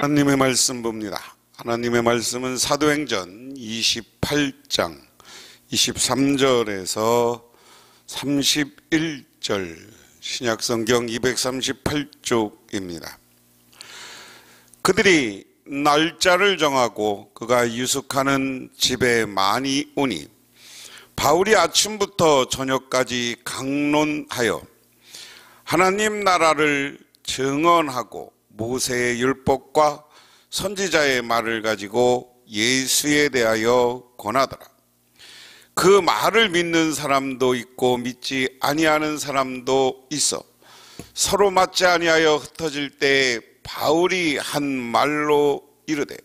하나님의 말씀 봅니다. 하나님의 말씀은 사도행전 28장 23절에서 31절 신약성경 238쪽입니다. 그들이 날짜를 정하고 그가 유숙하는 집에 많이 오니 바울이 아침부터 저녁까지 강론하여 하나님 나라를 증언하고 모세의 율법과 선지자의 말을 가지고 예수에 대하여 권하더라. 그 말을 믿는 사람도 있고 믿지 아니하는 사람도 있어 서로 맞지 아니하여 흩어질 때 바울이 한 말로 이르되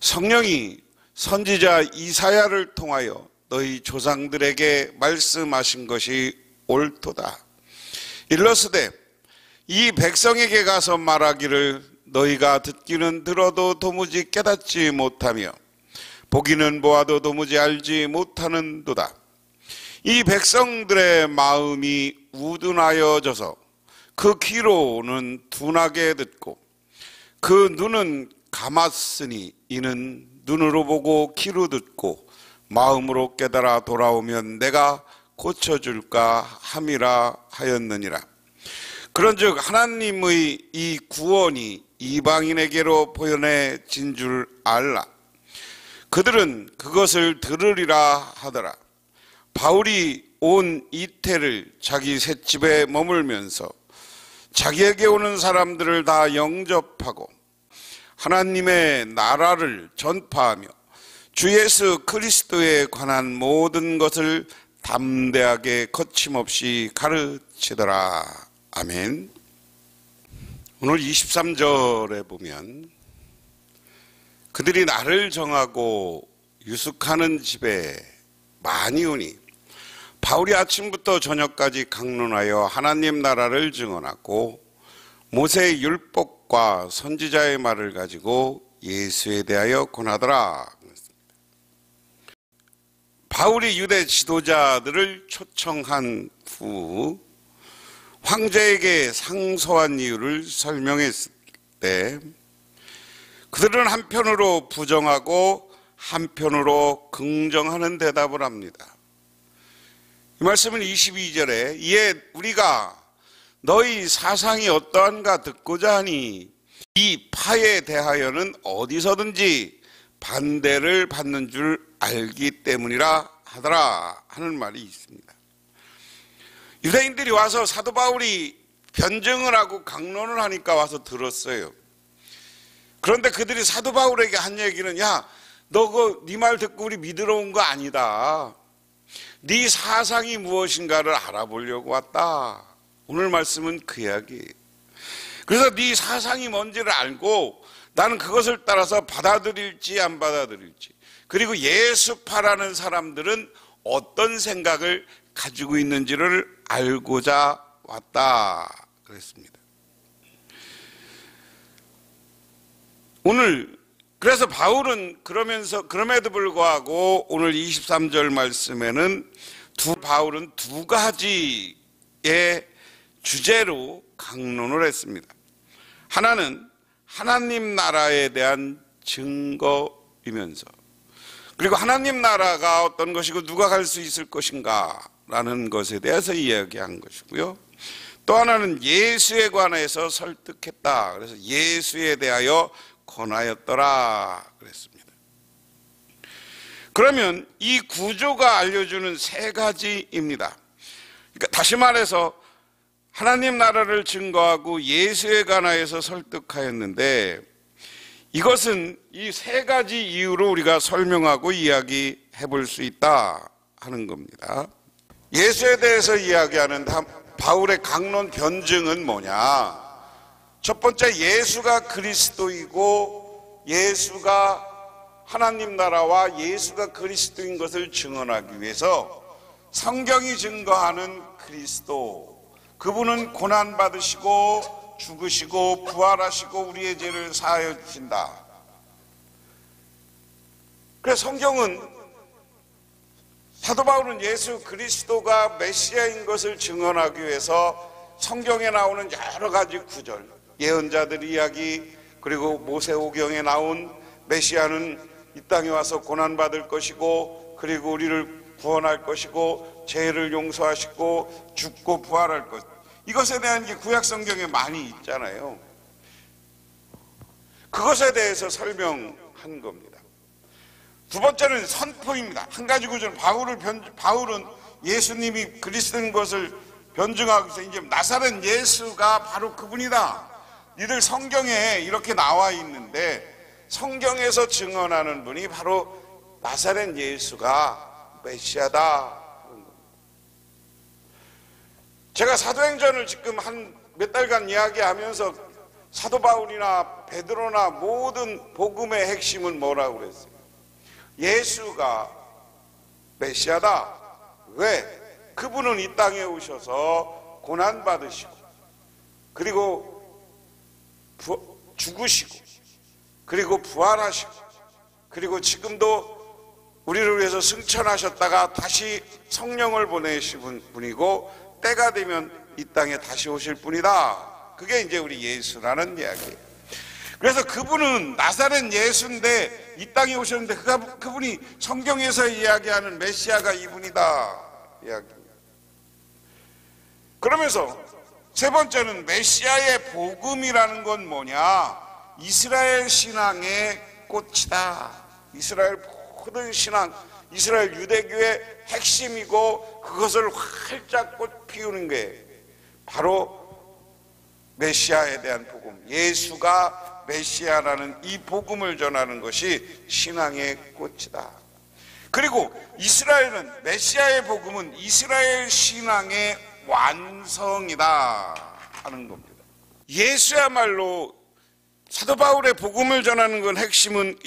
성령이 선지자 이사야를 통하여 너희 조상들에게 말씀하신 것이 옳도다. 일러스되 이 백성에게 가서 말하기를 너희가 듣기는 들어도 도무지 깨닫지 못하며 보기는 보아도 도무지 알지 못하는도다. 이 백성들의 마음이 우둔하여져서 그 귀로는 둔하게 듣고 그 눈은 감았으니 이는 눈으로 보고 귀로 듣고 마음으로 깨달아 돌아오면 내가 고쳐줄까 함이라 하였느니라. 그런즉 하나님의 이 구원이 이방인에게로 보여내진 줄 알라. 그들은 그것을 들으리라 하더라. 바울이 온 이태를 자기 셋집에 머물면서 자기에게 오는 사람들을 다 영접하고 하나님의 나라를 전파하며 주 예수 그리스도에 관한 모든 것을 담대하게 거침없이 가르치더라. 아멘. 오늘 23절에 보면 그들이 나를 정하고 유숙하는 집에 많이 오니 바울이 아침부터 저녁까지 강론하여 하나님 나라를 증언하고 모세의 율법과 선지자의 말을 가지고 예수에 대하여 권하더라. 바울이 유대 지도자들을 초청한 후 황제에게 상소한 이유를 설명했을 때 그들은 한편으로 부정하고 한편으로 긍정하는 대답을 합니다. 이 말씀은 22절에 이에 우리가 너희 사상이 어떠한가 듣고자 하니 이 파에 대하여는 어디서든지 반대를 받는 줄 알기 때문이라 하더라 하는 말이 있습니다. 유대인들이 와서 사도 바울이 변증을 하고 강론을 하니까 와서 들었어요. 그런데 그들이 사도 바울에게 한 얘기는 야, 너 네 말 듣고 우리 믿으러 온 거 아니다. 네 사상이 무엇인가를 알아보려고 왔다. 오늘 말씀은 그 이야기예요. 그래서 네 사상이 뭔지를 알고 나는 그것을 따라서 받아들일지 안 받아들일지, 그리고 예수파라는 사람들은 어떤 생각을 가지고 있는지를 알고자 왔다 그랬습니다. 오늘 그래서 바울은 그럼에도 불구하고 오늘 23절 말씀에는 바울은 두 가지의 주제로 강론을 했습니다. 하나는 하나님 나라에 대한 증거이면서, 그리고 하나님 나라가 어떤 것이고 누가 갈 수 있을 것인가 라는 것에 대해서 이야기한 것이고요. 또 하나는 예수에 관해서 설득했다. 그래서 예수에 대하여 권하였더라 그랬습니다. 그러면 이 구조가 알려주는 세 가지입니다. 그러니까 다시 말해서 하나님 나라를 증거하고 예수에 관하여서 설득하였는데, 이것은 이 세 가지 이유로 우리가 설명하고 이야기해 볼 수 있다 하는 겁니다. 예수에 대해서 이야기하는 바울의 강론 변증은 뭐냐? 첫 번째, 예수가 그리스도이고 예수가 하나님 나라와 예수가 그리스도인 것을 증언하기 위해서 성경이 증거하는 그리스도, 그분은 고난받으시고 죽으시고 부활하시고 우리의 죄를 사하여 주신다. 그래서 성경은, 사도 바울은 예수 그리스도가 메시아인 것을 증언하기 위해서 성경에 나오는 여러 가지 구절, 예언자들 이야기, 그리고 모세오경에 나온 메시아는 이 땅에 와서 고난받을 것이고, 그리고 우리를 구원할 것이고, 죄를 용서하시고 죽고 부활할 것, 이것에 대한 게 구약 성경에 많이 있잖아요. 그것에 대해서 설명한 겁니다. 두 번째는 선포입니다. 한 가지 구절은 바울은 예수님이 그리스도인 것을 변증하기 위해서 이제 나사렛 예수가 바로 그분이다. 이들 성경에 이렇게 나와 있는데 성경에서 증언하는 분이 바로 나사렛 예수가 메시아다. 제가 사도행전을 지금 한 몇 달간 이야기하면서 사도 바울이나 베드로나 모든 복음의 핵심은 뭐라고 그랬어요? 예수가 메시아다. 왜? 그분은 이 땅에 오셔서 고난받으시고, 그리고 죽으시고, 그리고 부활하시고, 그리고 지금도 우리를 위해서 승천하셨다가 다시 성령을 보내신 분이고, 때가 되면 이 땅에 다시 오실 분이다. 그게 이제 우리 예수라는 이야기예요. 그래서 그분은 나사렛 예수인데 이 땅에 오셨는데 그분이 성경에서 이야기하는 메시아가 이분이다 이야기입니다. 그러면서 세 번째는 메시아의 복음이라는 건 뭐냐? 이스라엘 신앙의 꽃이다. 이스라엘 모든 신앙, 이스라엘 유대교의 핵심이고 그것을 활짝 꽃 피우는 게 바로 메시아에 대한 복음, 예수가 메시아라는 이 복음을 전하는 것이 신앙의 꽃이다. 그리고 이스라엘은, 메시아의 복음은 이스라엘 신앙의 완성이다 하는 겁니다. 예수야말로 사도 바울의 복음을 전하는 건 핵심은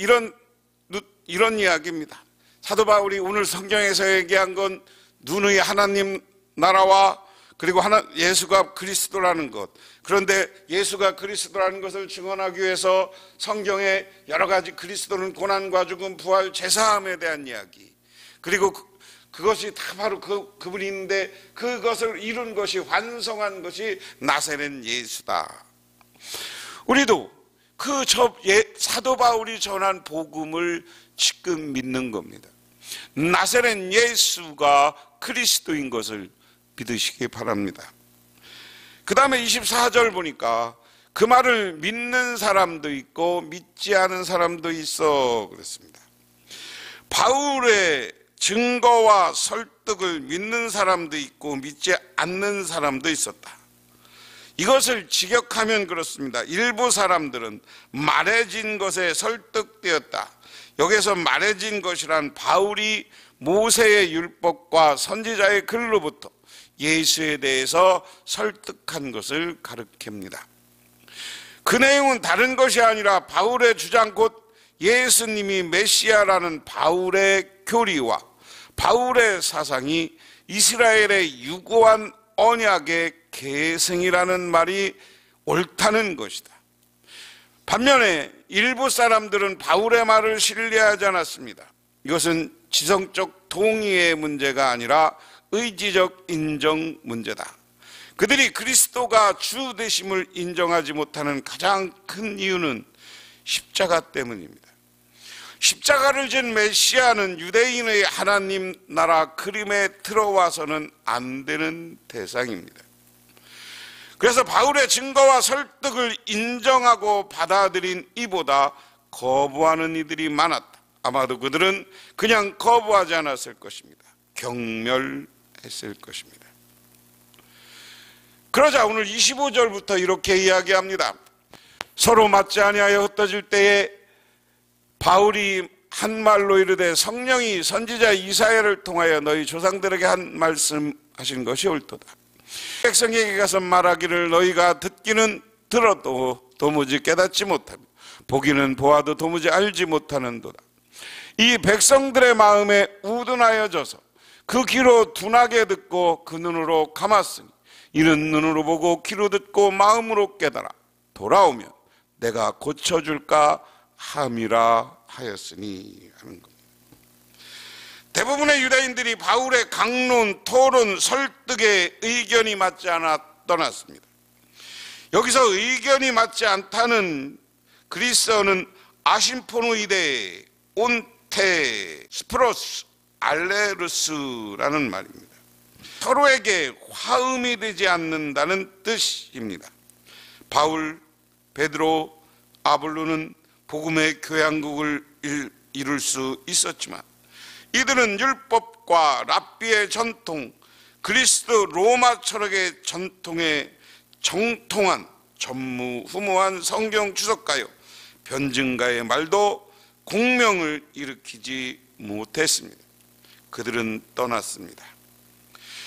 이런 이야기입니다. 사도 바울이 오늘 성경에서 얘기한 건 누누이 하나님 나라와 그리고 예수가 그리스도라는 것. 그런데 예수가 그리스도라는 것을 증언하기 위해서 성경에 여러 가지 그리스도는 고난과 죽음, 부활, 제사함에 대한 이야기, 그리고 그것이 다 바로 그분이 있는데 그것을 이룬 것이, 완성한 것이 나사렛 예수다. 우리도 사도 바울이 전한 복음을 지금 믿는 겁니다. 나사렛 예수가 그리스도인 것을 믿으시기 바랍니다. 그 다음에 24절 보니까 그 말을 믿는 사람도 있고 믿지 않은 사람도 있어 그랬습니다. 바울의 증거와 설득을 믿는 사람도 있고 믿지 않는 사람도 있었다. 이것을 직역하면 그렇습니다. 일부 사람들은 말해진 것에 설득되었다. 여기서 말해진 것이란 바울이 모세의 율법과 선지자의 글로부터 예수에 대해서 설득한 것을 가리킵니다. 그 내용은 다른 것이 아니라 바울의 주장, 곧 예수님이 메시아라는 바울의 교리와 바울의 사상이 이스라엘의 유고한 언약의 계승이라는 말이 옳다는 것이다. 반면에 일부 사람들은 바울의 말을 신뢰하지 않았습니다. 이것은 지성적 동의의 문제가 아니라 의지적 인정 문제다. 그들이 그리스도가 주 되심을 인정하지 못하는 가장 큰 이유는 십자가 때문입니다. 십자가를 진 메시아는 유대인의 하나님 나라 그림에 들어와서는 안 되는 대상입니다. 그래서 바울의 증거와 설득을 인정하고 받아들인 이보다 거부하는 이들이 많았다. 아마도 그들은 그냥 거부하지 않았을 것입니다. 경멸했을 것입니다. 그러자 오늘 25절부터 이렇게 이야기합니다. 서로 맞지 아니하여 흩어질 때에 바울이 한 말로 이르되 성령이 선지자 이사야를 통하여 너희 조상들에게 한 말씀하신 것이 옳도다. 백성에게 가서 말하기를 너희가 듣기는 들어도 도무지 깨닫지 못하며 보기는 보아도 도무지 알지 못하는도다. 이 백성들의 마음에 우둔하여져서 그 귀로 둔하게 듣고 그 눈으로 감았으니 이는 눈으로 보고 귀로 듣고 마음으로 깨달아 돌아오면 내가 고쳐줄까 함이라 하였으니 하는 겁니다. 대부분의 유대인들이 바울의 강론, 토론, 설득에 의견이 맞지 않아 떠났습니다. 여기서 의견이 맞지 않다는 그리스어는 아심포노이데 온테 스프로스 알레르스라는 말입니다. 서로에게 화음이 되지 않는다는 뜻입니다. 바울, 베드로, 아볼로는 복음의 교양국을 이룰 수 있었지만 이들은 율법과 랍비의 전통, 그리스도 로마 철학의 전통에 정통한 전무후무한 성경 주석가요 변증가의 말도 공명을 일으키지 못했습니다. 그들은 떠났습니다.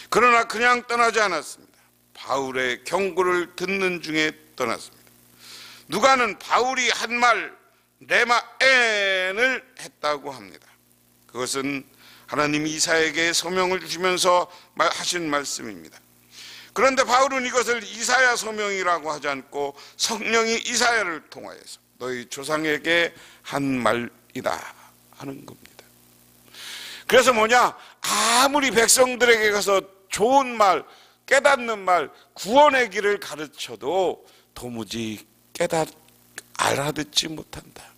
그러나 그냥 떠나지 않았습니다. 바울의 경고를 듣는 중에 떠났습니다. 누가는 바울이 한 말 레마엔을 했다고 합니다. 그것은 하나님이 이사야에게 소명을 주시면서 하신 말씀입니다. 그런데 바울은 이것을 이사야 소명이라고 하지 않고 성령이 이사야를 통하여서 너희 조상에게 한 말이다 하는 겁니다. 그래서 뭐냐? 아무리 백성들에게 가서 좋은 말, 깨닫는 말, 구원의 길을 가르쳐도 도무지 알아듣지 못한다.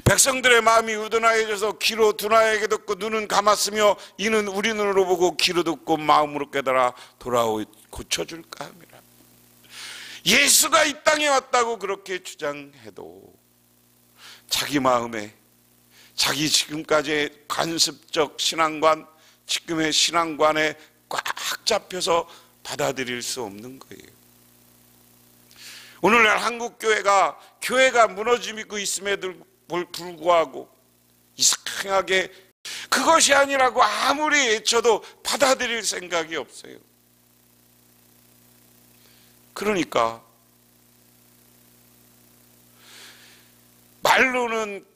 백성들의 마음이 우둔하여져서 귀로 둔하게 듣고 눈은 감았으며 이는 우리 눈으로 보고 귀로 듣고 마음으로 깨달아 돌아오 고쳐줄까 합니다. 예수가 이 땅에 왔다고 그렇게 주장해도 자기 마음에 자기 지금까지의 관습적 신앙관, 지금의 신앙관에 꽉 잡혀서 받아들일 수 없는 거예요. 오늘날 한국교회가 무너지고 있음에도 불구하고 이상하게 그것이 아니라고 아무리 외쳐도 받아들일 생각이 없어요. 그러니까 말로는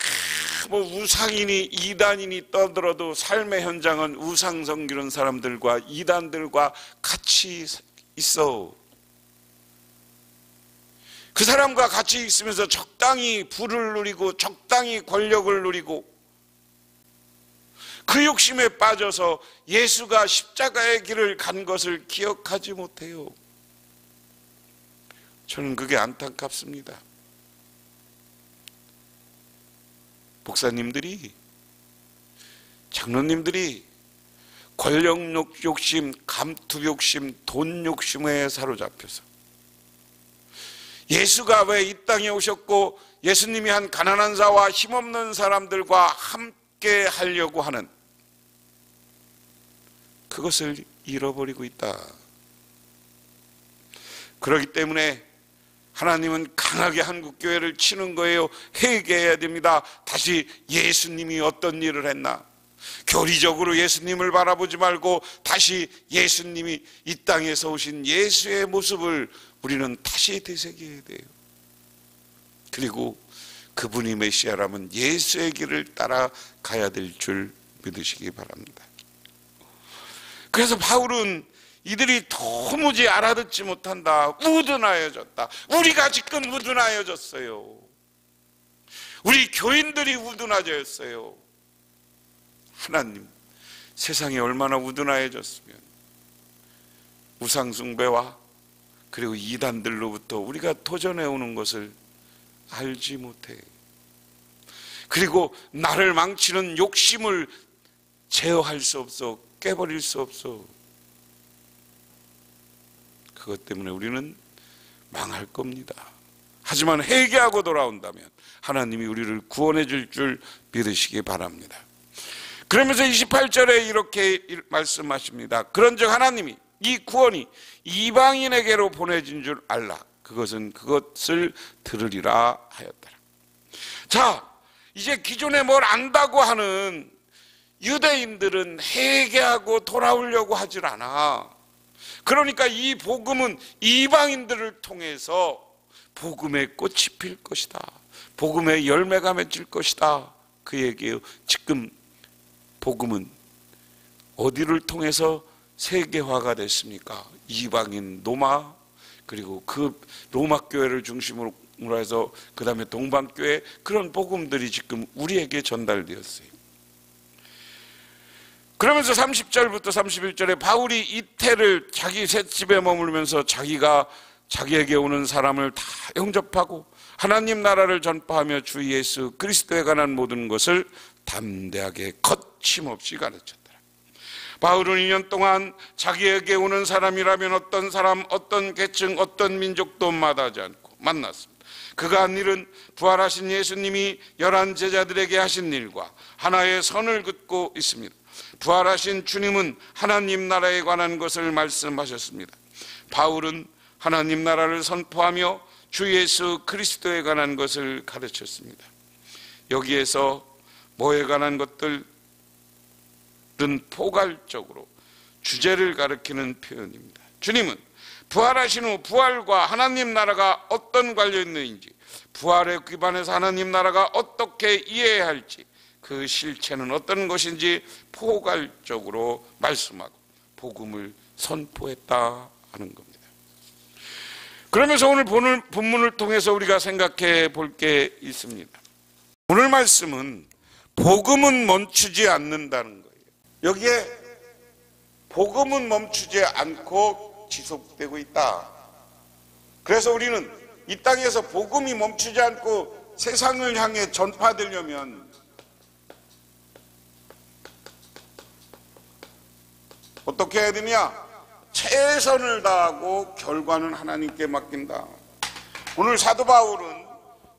우상이니 이단이니 떠들어도 삶의 현장은 우상 섬기는 사람들과 이단들과 같이 있어. 그 사람과 같이 있으면서 적당히 부를 누리고 적당히 권력을 누리고 그 욕심에 빠져서 예수가 십자가의 길을 간 것을 기억하지 못해요. 저는 그게 안타깝습니다. 목사님들이, 장로님들이 권력 욕심, 감투 욕심, 돈 욕심에 사로잡혀서 예수가 왜 이 땅에 오셨고 예수님이 한 가난한 자와 힘없는 사람들과 함께 하려고 하는 그것을 잃어버리고 있다. 그렇기 때문에 하나님은 강하게 한국교회를 치는 거예요. 회개해야 됩니다. 다시 예수님이 어떤 일을 했나, 교리적으로 예수님을 바라보지 말고 다시 예수님이 이 땅에서 오신 예수의 모습을 우리는 다시 되새겨야 돼요. 그리고 그분이 메시아라면 예수의 길을 따라가야 될 줄 믿으시기 바랍니다. 그래서 바울은 이들이 도무지 알아듣지 못한다, 우둔하여졌다. 우리가 지금 우둔하여졌어요. 우리 교인들이 우둔하여졌어요. 하나님, 세상이 얼마나 우둔하여졌으면 우상숭배와 그리고 이단들로부터 우리가 도전해 오는 것을 알지 못해. 그리고 나를 망치는 욕심을 제어할 수 없어, 깨버릴 수 없어. 그것 때문에 우리는 망할 겁니다. 하지만 회개하고 돌아온다면 하나님이 우리를 구원해 줄 줄 믿으시기 바랍니다. 그러면서 28절에 이렇게 말씀하십니다. 그런즉 하나님이 이 구원이 이방인에게로 보내진 줄 알라. 그것을 들으리라 하였더라. 자, 이제 기존에 뭘 안다고 하는 유대인들은 회개하고 돌아오려고 하질 않아. 그러니까 이 복음은 이방인들을 통해서 복음의 꽃이 필 것이다, 복음의 열매가 맺힐 것이다, 그 얘기예요. 지금 복음은 어디를 통해서 세계화가 됐습니까? 이방인 로마, 그리고 그 로마 교회를 중심으로 해서 그 다음에 동방교회, 그런 복음들이 지금 우리에게 전달되었어요. 그러면서 30절부터 31절에 바울이 이태를 자기 셋집에 머물면서 자기가 자기에게 오는 사람을 다 영접하고 하나님 나라를 전파하며 주 예수 그리스도에 관한 모든 것을 담대하게 거침없이 가르쳤다. 바울은 2년 동안 자기에게 오는 사람이라면 어떤 사람, 어떤 계층, 어떤 민족도 마다하지 않고 만났습니다. 그가 한 일은 부활하신 예수님이 11 제자들에게 하신 일과 하나의 선을 긋고 있습니다. 부활하신 주님은 하나님 나라에 관한 것을 말씀하셨습니다. 바울은 하나님 나라를 선포하며 주 예수 그리스도에 관한 것을 가르쳤습니다. 여기에서 뭐에 관한 것들은 포괄적으로 주제를 가리키는 표현입니다. 주님은 부활하신 후 부활과 하나님 나라가 어떤 관련이 있는지, 부활에 기반해서 하나님 나라가 어떻게 이해해야 할지, 그 실체는 어떤 것인지 포괄적으로 말씀하고 복음을 선포했다 하는 겁니다. 그러면서 오늘 본문을 통해서 우리가 생각해 볼 게 있습니다. 오늘 말씀은 복음은 멈추지 않는다는 거예요. 여기에 복음은 멈추지 않고 지속되고 있다. 그래서 우리는 이 땅에서 복음이 멈추지 않고 세상을 향해 전파되려면 어떻게 해야 되냐? 최선을 다하고 결과는 하나님께 맡긴다. 오늘 사도 바울은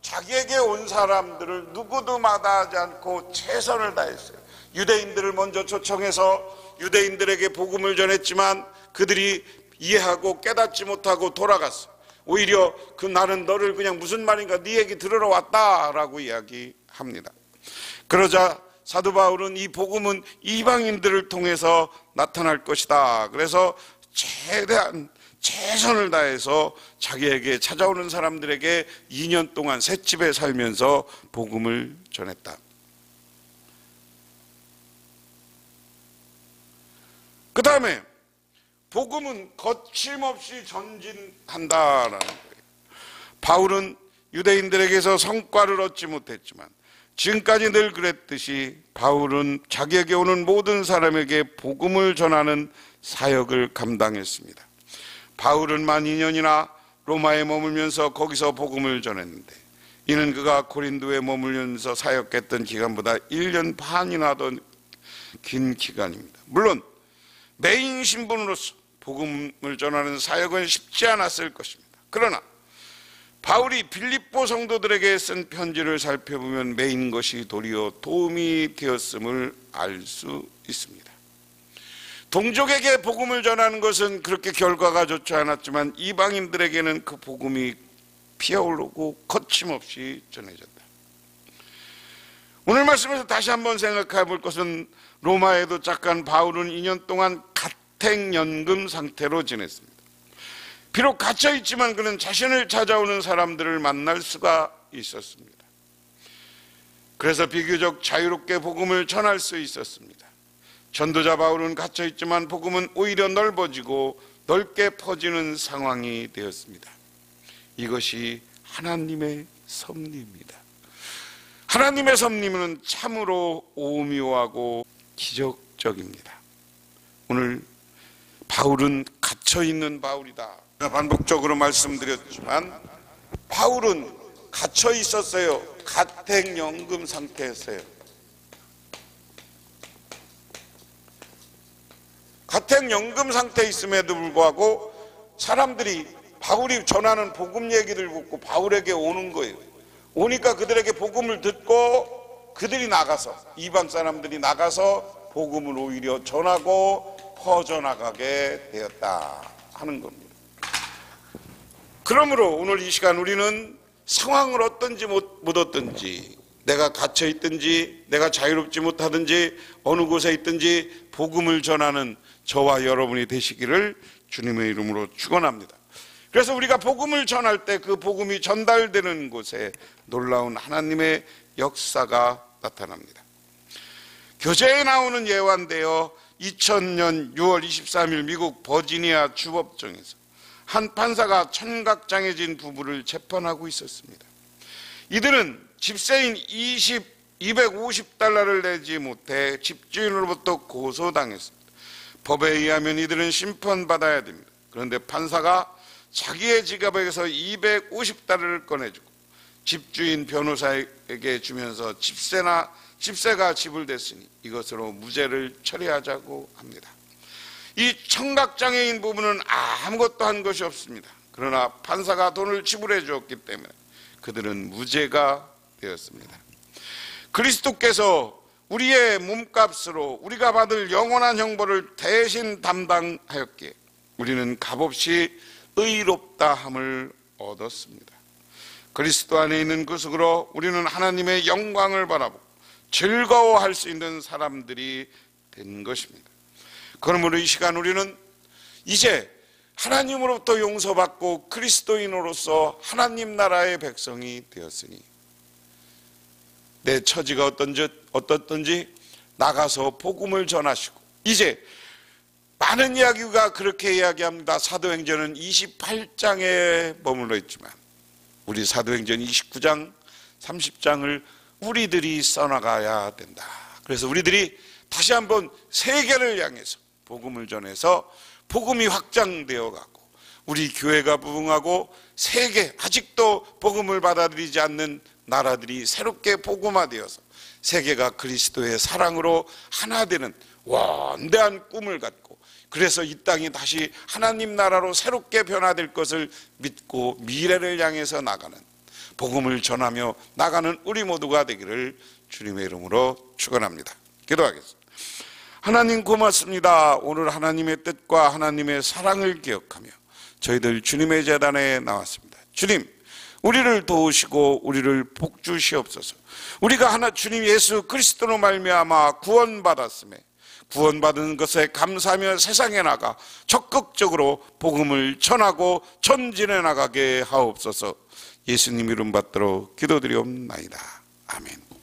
자기에게 온 사람들을 누구도 마다하지 않고 최선을 다했어요. 유대인들을 먼저 초청해서 유대인들에게 복음을 전했지만 그들이 이해하고 깨닫지 못하고 돌아갔어요. 오히려 그 나는 너를 그냥 무슨 말인가 네 얘기 들으러 왔다라고 이야기합니다. 그러자 사도 바울은 이 복음은 이방인들을 통해서 나타날 것이다. 그래서 최대한 최선을 다해서 자기에게 찾아오는 사람들에게 2년 동안 셋집에 살면서 복음을 전했다. 그 다음에 복음은 거침없이 전진한다라는 거예요. 바울은 유대인들에게서 성과를 얻지 못했지만 지금까지 늘 그랬듯이 바울은 자기에게 오는 모든 사람에게 복음을 전하는 사역을 감당했습니다. 바울은 만 2년이나 로마에 머물면서 거기서 복음을 전했는데 이는 그가 고린도에 머물면서 사역했던 기간보다 1년 반이나 더 긴 기간입니다. 물론 메인 신분으로서 복음을 전하는 사역은 쉽지 않았을 것입니다. 그러나 바울이 빌립보 성도들에게 쓴 편지를 살펴보면 메인 것이 도리어 도움이 되었음을 알 수 있습니다. 동족에게 복음을 전하는 것은 그렇게 결과가 좋지 않았지만 이방인들에게는 그 복음이 피어오르고 거침없이 전해졌다. 오늘 말씀에서 다시 한번 생각해 볼 것은 로마에 도착한 바울은 2년 동안 가택연금 상태로 지냈습니다. 비록 갇혀있지만 그는 자신을 찾아오는 사람들을 만날 수가 있었습니다. 그래서 비교적 자유롭게 복음을 전할 수 있었습니다. 전도자 바울은 갇혀있지만 복음은 오히려 넓어지고 넓게 퍼지는 상황이 되었습니다. 이것이 하나님의 섭리입니다. 하나님의 섭리는 참으로 오묘하고 기적적입니다. 오늘 바울은 갇혀있는 바울이다. 제가 반복적으로 말씀드렸지만 바울은 갇혀 있었어요. 가택연금 상태였어요. 가택연금 상태에 있음에도 불구하고 사람들이 바울이 전하는 복음 얘기를 듣고 바울에게 오는 거예요. 오니까 그들에게 복음을 듣고 그들이 나가서 이방 사람들이 나가서 복음을 오히려 전하고 퍼져나가게 되었다 하는 겁니다. 그러므로 오늘 이 시간 우리는 상황을 어떤지 못 얻든지 내가 갇혀 있든지 내가 자유롭지 못하든지 어느 곳에 있든지 복음을 전하는 저와 여러분이 되시기를 주님의 이름으로 축원합니다. 그래서 우리가 복음을 전할 때 그 복음이 전달되는 곳에 놀라운 하나님의 역사가 나타납니다. 교재에 나오는 예화인데요, 2000년 6월 23일 미국 버지니아 주법정에서 한 판사가 청각장애진 부부를 재판하고 있었습니다. 이들은 집세인 250달러를 내지 못해 집주인으로부터 고소당했습니다. 법에 의하면 이들은 심판받아야 됩니다. 그런데 판사가 자기의 지갑에서 250달러를 꺼내주고 집주인 변호사에게 주면서 집세가 지불됐으니 이것으로 무죄를 처리하자고 합니다. 이 청각장애인 부부는 아무것도 한 것이 없습니다. 그러나 판사가 돈을 지불해 주었기 때문에 그들은 무죄가 되었습니다. 그리스도께서 우리의 몸값으로 우리가 받을 영원한 형벌을 대신 담당하였기에 우리는 값없이 의롭다함을 얻었습니다. 그리스도 안에 있는 구속으로 우리는 하나님의 영광을 바라보고 즐거워할 수 있는 사람들이 된 것입니다. 그러므로 이 시간 우리는 이제 하나님으로부터 용서받고 그리스도인으로서 하나님 나라의 백성이 되었으니 내 처지가 어떻든지 나가서 복음을 전하시고, 이제 많은 이야기가 그렇게 이야기합니다. 사도행전은 28장에 머물러 있지만 우리 사도행전 29장 30장을 우리들이 써나가야 된다. 그래서 우리들이 다시 한번 세계를 향해서 복음을 전해서 복음이 확장되어 가고 우리 교회가 부흥하고 세계, 아직도 복음을 받아들이지 않는 나라들이 새롭게 복음화되어서 세계가 그리스도의 사랑으로 하나 되는 원대한 꿈을 갖고, 그래서 이 땅이 다시 하나님 나라로 새롭게 변화될 것을 믿고 미래를 향해서 나가는, 복음을 전하며 나가는 우리 모두가 되기를 주님의 이름으로 축원합니다. 기도하겠습니다. 하나님 고맙습니다. 오늘 하나님의 뜻과 하나님의 사랑을 기억하며 저희들 주님의 제단에 나왔습니다. 주님, 우리를 도우시고 우리를 복주시옵소서. 우리가 주님 예수 그리스도로 말미암아 구원받았음에 구원받은 것에 감사하며 세상에 나가 적극적으로 복음을 전하고 전진해 나가게 하옵소서. 예수님 이름 받들어 기도드리옵나이다. 아멘.